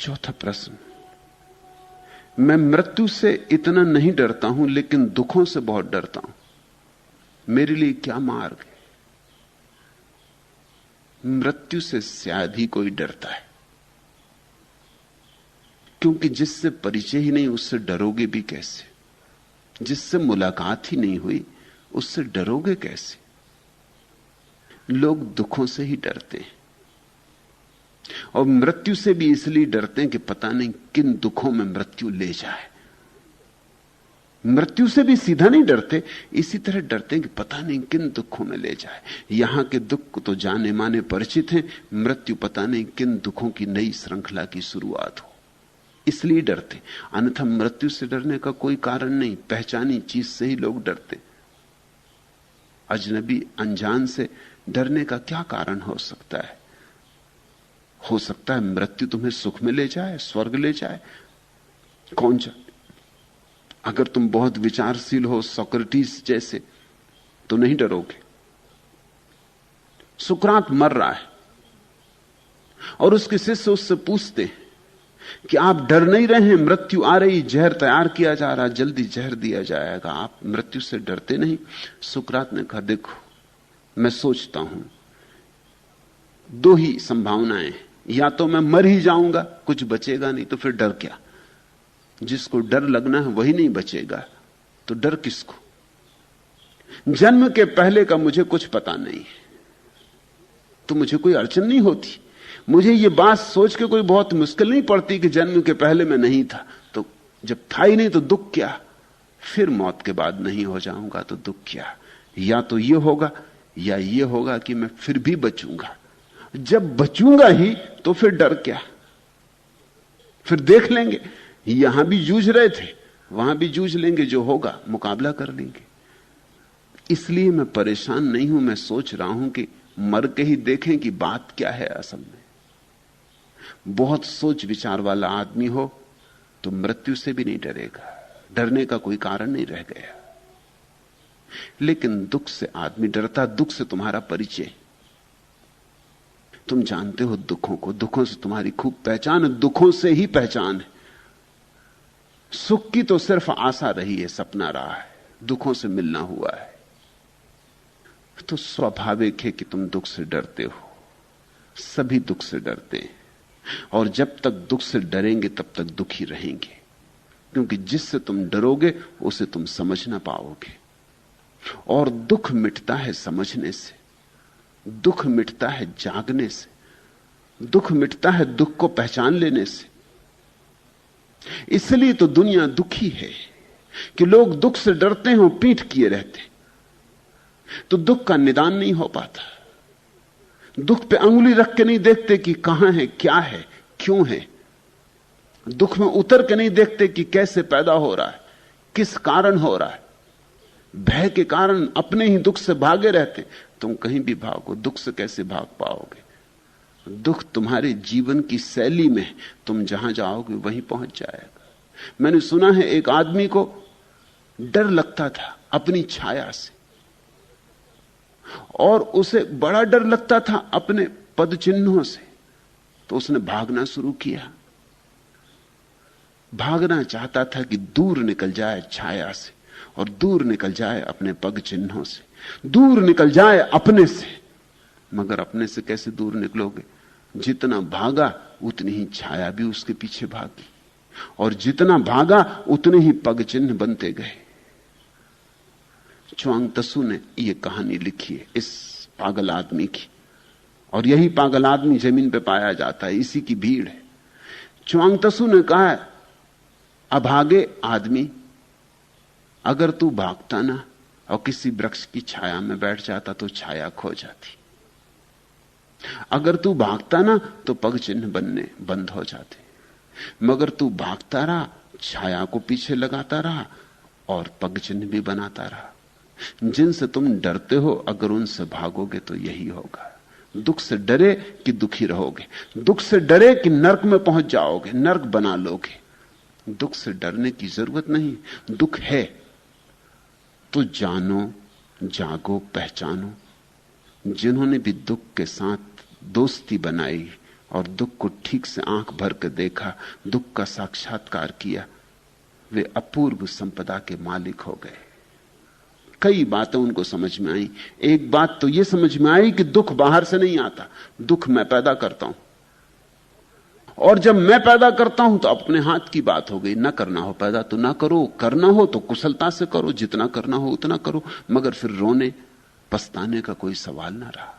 चौथा प्रश्न, मैं मृत्यु से इतना नहीं डरता हूं लेकिन दुखों से बहुत डरता हूं, मेरे लिए क्या मार्ग है? मृत्यु से शायद ही कोई डरता है, क्योंकि जिससे परिचय ही नहीं उससे डरोगे भी कैसे? जिससे मुलाकात ही नहीं हुई उससे डरोगे कैसे? लोग दुखों से ही डरते हैं, और मृत्यु से भी इसलिए डरते हैं कि पता नहीं किन दुखों में मृत्यु ले जाए। मृत्यु से भी सीधा नहीं डरते, इसी तरह डरते हैं कि पता नहीं किन दुखों में ले जाए। यहां के दुख तो जाने माने परिचित हैं, मृत्यु पता नहीं किन दुखों की नई श्रृंखला की शुरुआत हो, इसलिए डरते। अन्यथा मृत्यु से डरने का कोई कारण नहीं, पहचानी चीज से ही लोग डरते। अजनबी अनजान से डरने का क्या कारण हो सकता है? हो सकता है मृत्यु तुम्हें सुख में ले जाए, स्वर्ग ले जाए, कौन जाने। अगर तुम बहुत विचारशील हो, सोक्रेटिस जैसे, तो नहीं डरोगे। सुकरात मर रहा है और उसके शिष्य उससे पूछते हैं कि आप डर नहीं रहे हैं? मृत्यु आ रही, जहर तैयार किया जा रहा, जल्दी जहर दिया जाएगा, आप मृत्यु से डरते नहीं? सुकरात ने कहा, देखो मैं सोचता हूं दो ही संभावनाएं, या तो मैं मर ही जाऊंगा, कुछ बचेगा नहीं, तो फिर डर क्या? जिसको डर लगना है वही नहीं बचेगा, तो डर किसको? जन्म के पहले का मुझे कुछ पता नहीं, तो मुझे कोई अड़चन नहीं होती। मुझे ये बात सोच के कोई बहुत मुश्किल नहीं पड़ती कि जन्म के पहले मैं नहीं था, तो जब था ही नहीं तो दुख क्या? फिर मौत के बाद नहीं हो जाऊंगा तो दुख क्या? या तो ये होगा या ये होगा कि मैं फिर भी बचूंगा। जब बचूंगा ही तो फिर डर क्या? फिर देख लेंगे, यहां भी जूझ रहे थे, वहां भी जूझ लेंगे, जो होगा मुकाबला कर लेंगे। इसलिए मैं परेशान नहीं हूं, मैं सोच रहा हूं कि मर के ही देखें कि बात क्या है असल में। बहुत सोच विचार वाला आदमी हो तो मृत्यु से भी नहीं डरेगा, डरने का कोई कारण नहीं रह गया। लेकिन दुख से आदमी डरता, दुख से तुम्हारा परिचय, तुम जानते हो दुखों को, दुखों से तुम्हारी खूब पहचान है, दुखों से ही पहचान है। सुख की तो सिर्फ आशा रही है, सपना रहा है, दुखों से मिलना हुआ है। तो स्वाभाविक है कि तुम दुख से डरते हो, सभी दुख से डरते हैं, और जब तक दुख से डरेंगे तब तक दुखी रहेंगे, क्योंकि जिससे तुम डरोगे उसे तुम समझ ना पाओगे। और दुख मिटता है समझने से, दुख मिटता है जागने से, दुख मिटता है दुख को पहचान लेने से। इसलिए तो दुनिया दुखी है कि लोग दुख से डरते हैं और पीठ किए रहते, तो दुख का निदान नहीं हो पाता। दुख पे अंगुली रख के नहीं देखते कि कहां है, क्या है, क्यों है। दुख में उतर के नहीं देखते कि कैसे पैदा हो रहा है, किस कारण हो रहा है। भय के कारण अपने ही दुख से भागे रहते। तुम कहीं भी भागो, दुख से कैसे भाग पाओगे? दुख तुम्हारे जीवन की शैली में, तुम जहां जाओगे वहीं पहुंच जाएगा। मैंने सुना है एक आदमी को डर लगता था अपनी छाया से, और उसे बड़ा डर लगता था अपने पद चिन्हों से, तो उसने भागना शुरू किया। भागना चाहता था कि दूर निकल जाए छाया से, और दूर निकल जाए अपने पग चिन्हों से, दूर निकल जाए अपने से। मगर अपने से कैसे दूर निकलोगे? जितना भागा उतनी ही छाया भी उसके पीछे भागी, और जितना भागा उतने ही पग चिन्ह बनते गए। च्वांग त्सु ने यह कहानी लिखी है इस पागल आदमी की, और यही पागल आदमी जमीन पे पाया जाता है, इसी की भीड़ है। च्वांग त्सु ने कहा, अभागे आदमी, अगर तू भागता ना और किसी वृक्ष की छाया में बैठ जाता तो छाया खो जाती। अगर तू भागता ना तो पग चिन्ह बनने बंद हो जाते, मगर तू भागता रहा, छाया को पीछे लगाता रहा और पग चिन्ह भी बनाता रहा। जिनसे तुम डरते हो, अगर उनसे भागोगे तो यही होगा। दुख से डरे कि दुखी रहोगे, दुख से डरे कि नरक में पहुंच जाओगे, नरक बना लोगे। दुख से डरने की जरूरत नहीं, दुख है तो जानो, जागो, पहचानो। जिन्होंने भी दुख के साथ दोस्ती बनाई और दुख को ठीक से आंख भर के देखा, दुख का साक्षात्कार किया, वे अपूर्व संपदा के मालिक हो गए। कई बातें उनको समझ में आई। एक बात तो यह समझ में आई कि दुख बाहर से नहीं आता, दुख मैं पैदा करता हूं, और जब मैं पैदा करता हूं तो अपने हाथ की बात हो गई। ना करना हो पैदा तो ना करो, करना हो तो कुशलता से करो, जितना करना हो उतना करो, मगर फिर रोने पछताने का कोई सवाल ना रहा।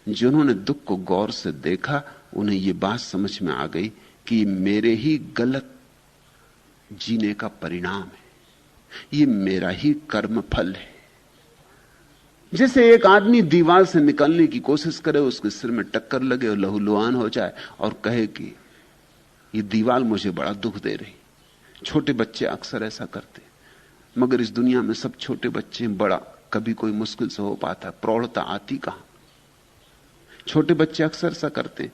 जिन्होंने दुख को गौर से देखा, उन्हें यह बात समझ में आ गई कि मेरे ही गलत जीने का परिणाम है, ये मेरा ही कर्म फल है। जैसे एक आदमी दीवार से निकलने की कोशिश करे, उसके सिर में टक्कर लगे और लहूलुहान हो जाए और कहे कि ये दीवार मुझे बड़ा दुख दे रही। छोटे बच्चे अक्सर ऐसा करते, मगर इस दुनिया में सब छोटे बच्चे, बड़ा कभी कोई मुश्किल से हो पाता, प्रौढ़ता आती कहां। छोटे बच्चे अक्सर ऐसा करते,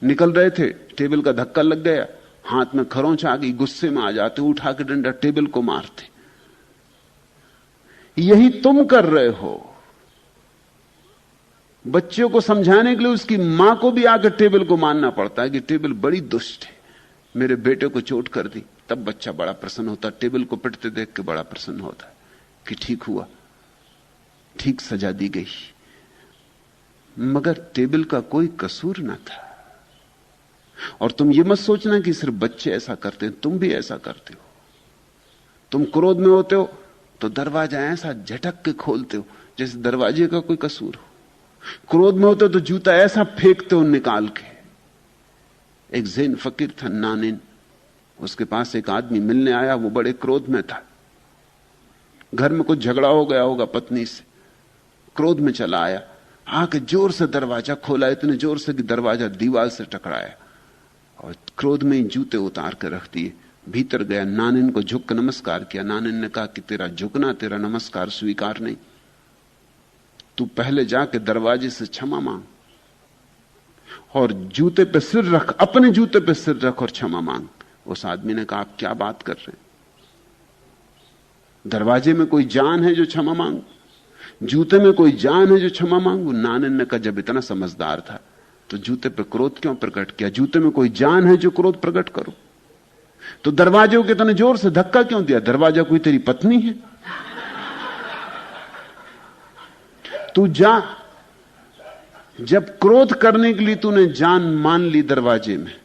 निकल रहे थे, टेबल का धक्का लग गया, हाथ में खरोंच आ गई, गुस्से में आ जाते, उठा के डंडा टेबल को मारते। यही तुम कर रहे हो। बच्चों को समझाने के लिए उसकी मां को भी आकर टेबल को मानना पड़ता है कि टेबल बड़ी दुष्ट है, मेरे बेटे को चोट कर दी। तब बच्चा बड़ा प्रसन्न होता, टेबल को पिटते देख के बड़ा प्रसन्न होता है कि ठीक हुआ, ठीक सजा दी गई। मगर टेबल का कोई कसूर ना था। और तुम ये मत सोचना कि सिर्फ बच्चे ऐसा करते हैं, तुम भी ऐसा करते हो। तुम क्रोध में होते हो तो दरवाजा ऐसा झटक के खोलते हो जैसे दरवाजे का कोई कसूर हो। क्रोध में होते हो तो जूता ऐसा फेंकते हो निकाल के। एक ज़ैन फकीर था नानिन, उसके पास एक आदमी मिलने आया, वो बड़े क्रोध में था। घर में कुछ झगड़ा हो गया होगा पत्नी से, क्रोध में चला आया, आके जोर से दरवाजा खोला, इतने जोर से कि दरवाजा दीवार से टकराया, और क्रोध में ही जूते उतार कर रख दिए। भीतर गया, नानिन को झुक कर नमस्कार किया। नानिन ने कहा कि तेरा झुकना, तेरा नमस्कार स्वीकार नहीं, तू पहले जाके दरवाजे से क्षमा मांग और जूते पे सिर रख, अपने जूते पे सिर रख और क्षमा मांग। उस आदमी ने कहा आप क्या बात कर रहे हैं, दरवाजे में कोई जान है जो क्षमा मांग, जूते में कोई जान है जो क्षमा मांगू। नानिन ने कहा जब इतना समझदार था तो जूते पे क्रोध क्यों प्रकट किया, जूते में कोई जान है जो क्रोध प्रकट करो। तो दरवाजे को इतने जोर से धक्का क्यों दिया, दरवाजा कोई तेरी पत्नी है? तू जा, जब क्रोध करने के लिए तूने जान मान ली दरवाजे में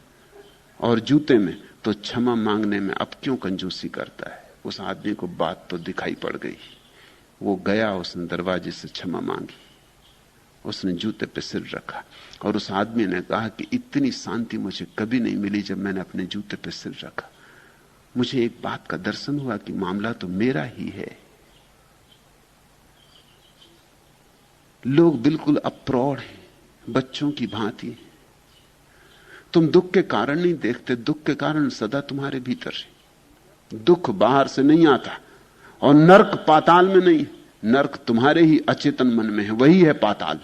और जूते में, तो क्षमा मांगने में अब क्यों कंजूसी करता है? उस आदमी को बात तो दिखाई पड़ गई। वो गया, उसने दरवाजे से क्षमा मांगी, उसने जूते पे सिर रखा, और उस आदमी ने कहा कि इतनी शांति मुझे कभी नहीं मिली जब मैंने अपने जूते पे सिर रखा। मुझे एक बात का दर्शन हुआ कि मामला तो मेरा ही है। लोग बिल्कुल अप्रौढ़ हैं, बच्चों की भांति। तुम दुख के कारण नहीं देखते, दुख के कारण सदा तुम्हारे भीतर है। दुख बाहर से नहीं आता, और नरक पाताल में नहीं, नरक तुम्हारे ही अचेतन मन में है, वही है पाताल।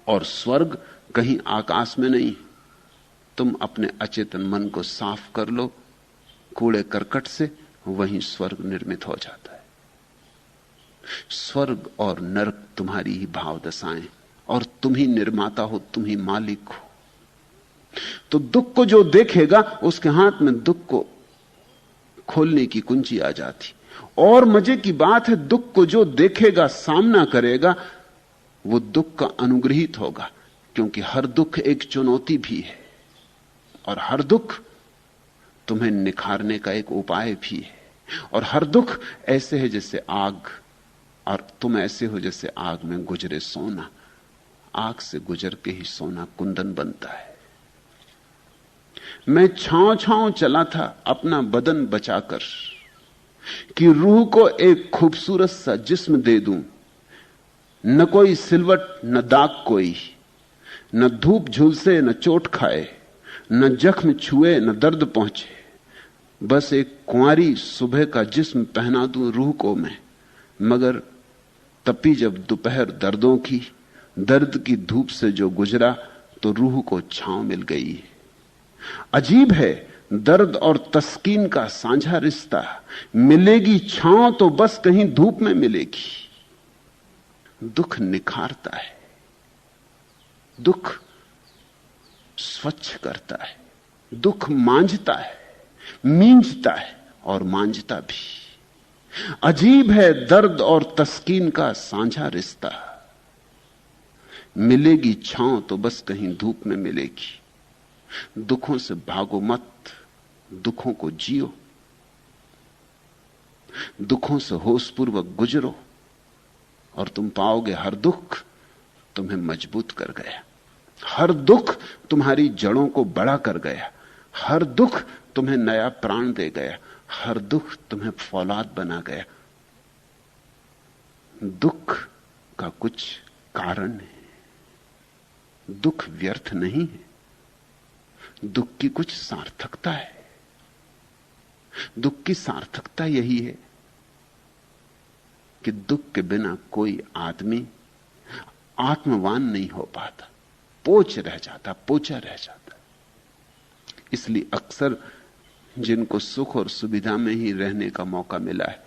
और स्वर्ग कहीं आकाश में नहीं। तुम अपने अचेतन मन को साफ कर लो कूड़े करकट से, वहीं स्वर्ग निर्मित हो जाता है। स्वर्ग और नरक तुम्हारी ही भाव दशाएं, और तुम ही निर्माता हो, तुम ही मालिक हो। तो दुख को जो देखेगा उसके हाथ में दुख को खोलने की कुंजी आ जाती। और मजे की बात है, दुख को जो देखेगा, सामना करेगा, वो दुख का अनुग्रहित होगा, क्योंकि हर दुख एक चुनौती भी है, और हर दुख तुम्हें निखारने का एक उपाय भी है। और हर दुख ऐसे है जैसे आग, और तुम ऐसे हो जैसे आग में गुजरे सोना। आग से गुजर के ही सोना कुंदन बनता है। मैं छांव छांव चला था अपना बदन बचाकर, कि रूह को एक खूबसूरत सा जिस्म दे दूं। न कोई सिलवट न दाग कोई, न धूप झुलसे न चोट खाए, न जख्म छुए न दर्द पहुंचे। बस एक कुंवारी सुबह का जिस्म पहना दूं रूह को मैं। मगर तपी जब दोपहर दर्दों की, दर्द की धूप से जो गुजरा, तो रूह को छांव मिल गई। अजीब है दर्द और तस्कीन का साझा रिश्ता। मिलेगी छांव तो बस कहीं धूप में मिलेगी। दुख निखारता है, दुख स्वच्छ करता है, दुख मांझता है, मींझता है और मांझता भी। अजीब है दर्द और तस्कीन का साझा रिश्ता। मिलेगी छांव तो बस कहीं धूप में मिलेगी। दुखों से भागो मत, दुखों को जियो। दुखों से होशपूर्वक गुजरो और तुम पाओगे हर दुख तुम्हें मजबूत कर गया, हर दुख तुम्हारी जड़ों को बड़ा कर गया, हर दुख तुम्हें नया प्राण दे गया, हर दुख तुम्हें फौलाद बना गया। दुख का कुछ कारण है, दुख व्यर्थ नहीं है, दुख की कुछ सार्थकता है। दुख की सार्थकता यही है कि दुख के बिना कोई आदमी आत्मवान नहीं हो पाता, पोच रह जाता, पोचा रह जाता। इसलिए अक्सर जिनको सुख और सुविधा में ही रहने का मौका मिला है,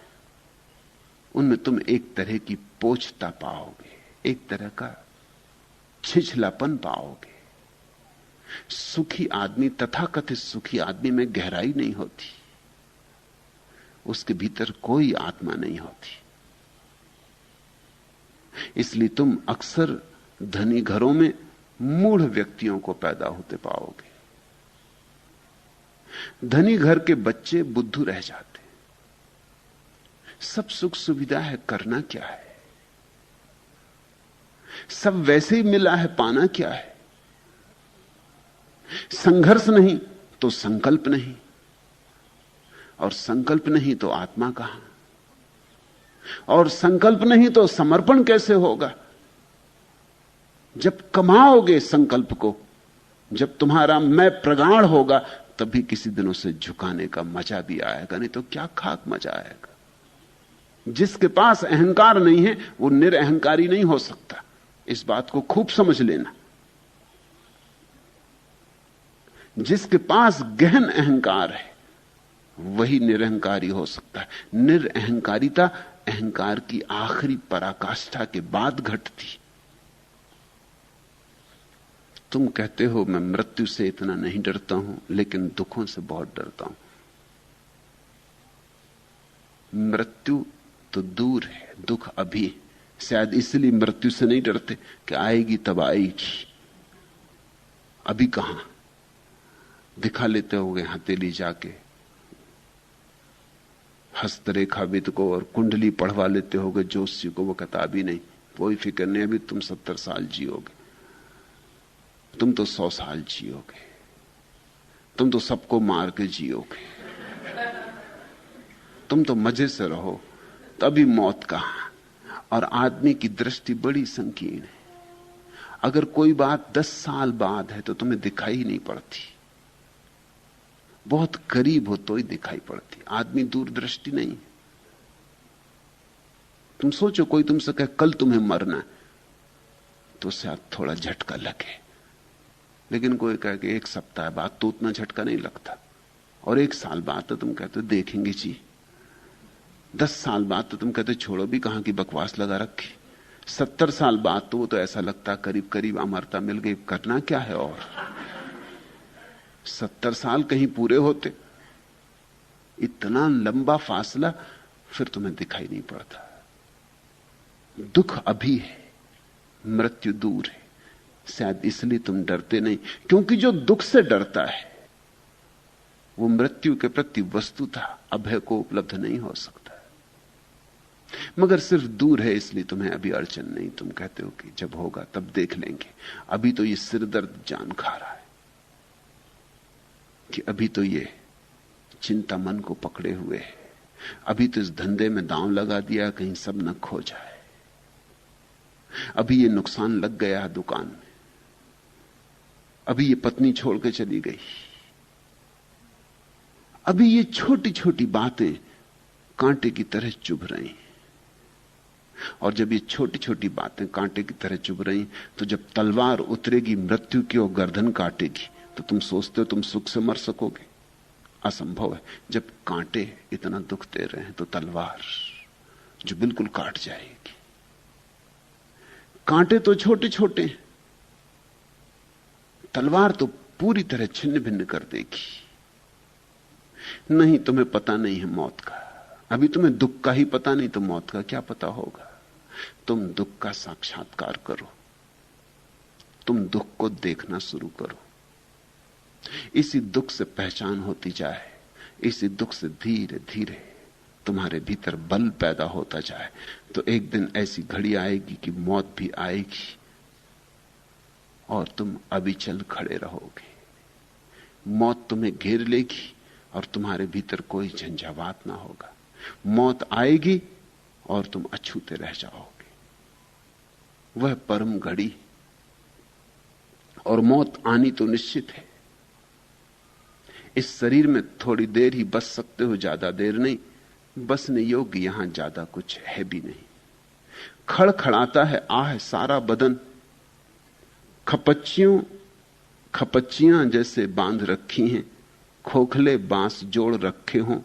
उनमें तुम एक तरह की पोचता पाओगे, एक तरह का छिछलापन पाओगे। सुखी आदमी, तथाकथित सुखी आदमी में गहराई नहीं होती, उसके भीतर कोई आत्मा नहीं होती। इसलिए तुम अक्सर धनी घरों में मूढ़ व्यक्तियों को पैदा होते पाओगे। धनी घर के बच्चे बुद्धू रह जाते, सब सुख सुविधा है, करना क्या है, सब वैसे ही मिला है, पाना क्या है। संघर्ष नहीं तो संकल्प नहीं, और संकल्प नहीं तो आत्मा कहां, और संकल्प नहीं तो समर्पण कैसे होगा। जब कमाओगे संकल्प को, जब तुम्हारा मैं प्रगाढ़ होगा, तभी किसी दिन उसे झुकाने का मजा भी आएगा, नहीं तो क्या खाक मजा आएगा। जिसके पास अहंकार नहीं है वो निरअहंकारी नहीं हो सकता, इस बात को खूब समझ लेना। जिसके पास गहन अहंकार है वही निरअहंकारी हो सकता है। निरअहंकारिता अहंकार की आखिरी पराकाष्ठा के बाद घटती। तुम कहते हो मैं मृत्यु से इतना नहीं डरता हूं, लेकिन दुखों से बहुत डरता हूं। मृत्यु तो दूर है, दुख अभी है। शायद इसलिए मृत्यु से नहीं डरते कि आएगी तब आएगी, अभी कहां। दिखा लेते होगे हथेली जाके हस्तरेखाविद को और कुंडली पढ़वा लेते होगे जोशी को, वो कहता अभी नहीं, कोई फिक्र नहीं, अभी तुम 70 साल जियोगे, तुम तो 100 साल जियोगे, तुम तो सबको मार के जियोगे, तुम तो मजे से रहो, तभी मौत कहां। और आदमी की दृष्टि बड़ी संकीर्ण है। अगर कोई बात 10 साल बाद है तो तुम्हें दिखाई ही नहीं पड़ती, बहुत करीब हो तो ही दिखाई पड़ती। आदमी दूरदृष्टि नहीं। तुम सोचो कोई तुमसे कहे कल तुम्हें मरना है, तो शायद थोड़ा झटका लगे, लेकिन कोई कहे कि 1 सप्ताह बाद, तो उतना झटका नहीं लगता। और 1 साल बाद तो तुम कहते देखेंगे जी। 10 साल बाद तो तुम कहते छोड़ो भी, कहां की बकवास लगा रखी। 70 साल बाद तो वो तो ऐसा लगता करीब करीब अमरता मिल गई, करना क्या है। और 70 साल कहीं पूरे होते, इतना लंबा फासला, फिर तुम्हें दिखाई नहीं पड़ता। दुख अभी है, मृत्यु दूर है। शायद इसलिए तुम डरते नहीं, क्योंकि जो दुख से डरता है वो मृत्यु के प्रति वस्तुतः अभय को उपलब्ध नहीं हो सकता। मगर सिर्फ दूर है इसलिए तुम्हें अभी अड़चन नहीं। तुम कहते हो कि जब होगा तब देख लेंगे। अभी तो ये सिर दर्द जान खा रहा है, कि अभी तो ये चिंता मन को पकड़े हुए है, अभी तो इस धंधे में दांव लगा दिया कहीं सब न खो जाए, अभी ये नुकसान लग गया दुकान में, अभी ये पत्नी छोड़ के चली गई, अभी ये छोटी छोटी बातें कांटे की तरह चुभ रही। और जब ये छोटी छोटी बातें कांटे की तरह चुभ रही, तो जब तलवार उतरेगी मृत्यु की और गर्दन काटेगी, तो तुम सोचते हो तुम सुख से मर सकोगे। असंभव है। जब कांटे इतना दुख दे रहे हैं तो तलवार जो बिल्कुल काट जाएगी। कांटे तो छोटे छोटे हैं, तलवार तो पूरी तरह छिन्न भिन्न कर देगी। नहीं, तुम्हें पता नहीं है मौत का। अभी तुम्हें दुख का ही पता नहीं, तो मौत का क्या पता होगा। तुम दुख का साक्षात्कार करो, तुम दुख को देखना शुरू करो। इसी दुख से पहचान होती जाए, इसी दुख से धीरे धीरे तुम्हारे भीतर बल पैदा होता जाए, तो एक दिन ऐसी घड़ी आएगी कि मौत भी आएगी और तुम अविचल खड़े रहोगे। मौत तुम्हें घेर लेगी और तुम्हारे भीतर कोई झंझावात ना होगा। मौत आएगी और तुम अछूते रह जाओगे। वह परम घड़ी, और मौत आनी तो निश्चित है। इस शरीर में थोड़ी देर ही बस सकते हो, ज्यादा देर नहीं। बसने योग्य यहां ज्यादा कुछ है भी नहीं। खड़खड़ाता है आह सारा बदन, खपच्चियां जैसे बांध रखी हैं, खोखले बांस जोड़ रखे हों।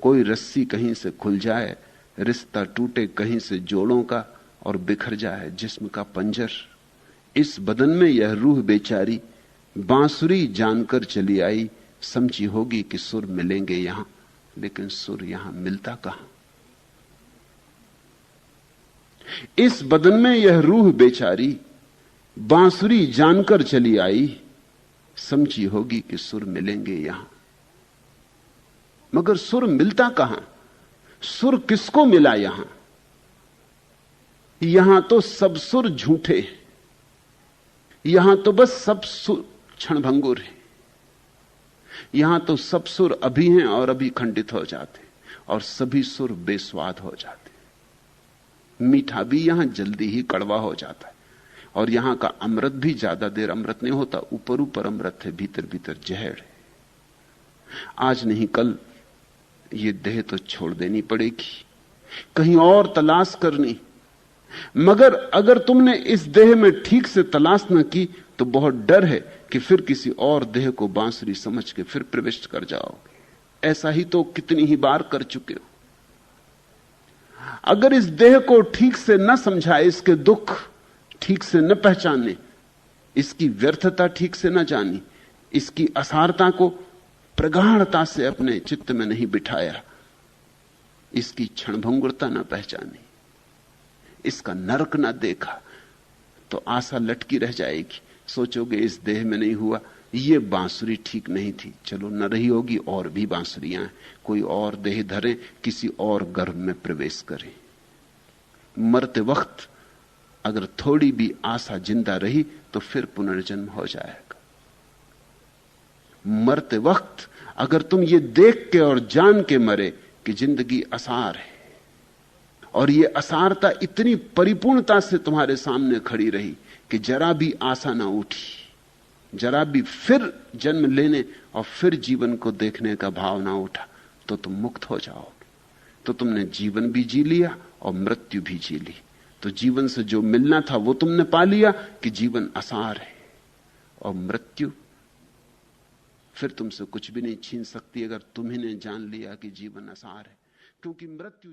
कोई रस्सी कहीं से खुल जाए, रिश्ता टूटे कहीं से जोड़ों का और बिखर जाए जिस्म का पंजर। इस बदन में यह रूह बेचारी बांसुरी जानकर चली आई, समझी होगी कि सुर मिलेंगे यहां, लेकिन सुर यहां मिलता कहां। इस बदन में यह रूह बेचारी बांसुरी जानकर चली आई, समझी होगी कि सुर मिलेंगे यहां। मगर सुर मिलता कहां? सुर किसको मिला यहां? यहां तो सब सुर झूठे, यहां तो बस सब सुर क्षणभंगुर है। यहां तो सब सुर अभी हैं और अभी खंडित हो जाते, और सभी सुर बेस्वाद हो जाते। मीठा भी यहां जल्दी ही कड़वा हो जाता है, और यहां का अमृत भी ज्यादा देर अमृत नहीं होता। ऊपर ऊपर अमृत है, भीतर भीतर जहर है। आज नहीं कल ये देह तो छोड़ देनी पड़ेगी, कहीं और तलाश करनी। मगर अगर तुमने इस देह में ठीक से तलाश न की तो बहुत डर है कि फिर किसी और देह को बांसुरी समझ के फिर प्रविष्ट कर जाओगे। ऐसा ही तो कितनी ही बार कर चुके हो। अगर इस देह को ठीक से न समझाए, इसके दुख ठीक से न पहचाने, इसकी व्यर्थता ठीक से न जानी, इसकी असारता को प्रगाढ़ता से अपने चित्त में नहीं बिठाया, इसकी क्षणभंगुरता न पहचानी, इसका नरक न देखा, तो आशा लटकी रह जाएगी। सोचोगे इस देह में नहीं हुआ, ये बांसुरी ठीक नहीं थी, चलो न रही होगी, और भी बांसुरियां हैं, कोई और देह धरे, किसी और गर्भ में प्रवेश करें। मरते वक्त अगर थोड़ी भी आशा जिंदा रही तो फिर पुनर्जन्म हो जाएगा। मरते वक्त अगर तुम ये देख के और जान के मरे कि जिंदगी असार है, और ये असारता इतनी परिपूर्णता से तुम्हारे सामने खड़ी रही कि जरा भी आशा ना उठी, जरा भी फिर जन्म लेने और फिर जीवन को देखने का भाव ना उठा, तो तुम मुक्त हो जाओगे। तो तुमने जीवन भी जी लिया और मृत्यु भी जी ली। तो जीवन से जो मिलना था वो तुमने पा लिया कि जीवन असार है, और मृत्यु फिर तुमसे कुछ भी नहीं छीन सकती अगर तुम्ही ने जान लिया कि जीवन असार है। क्योंकि मृत्यु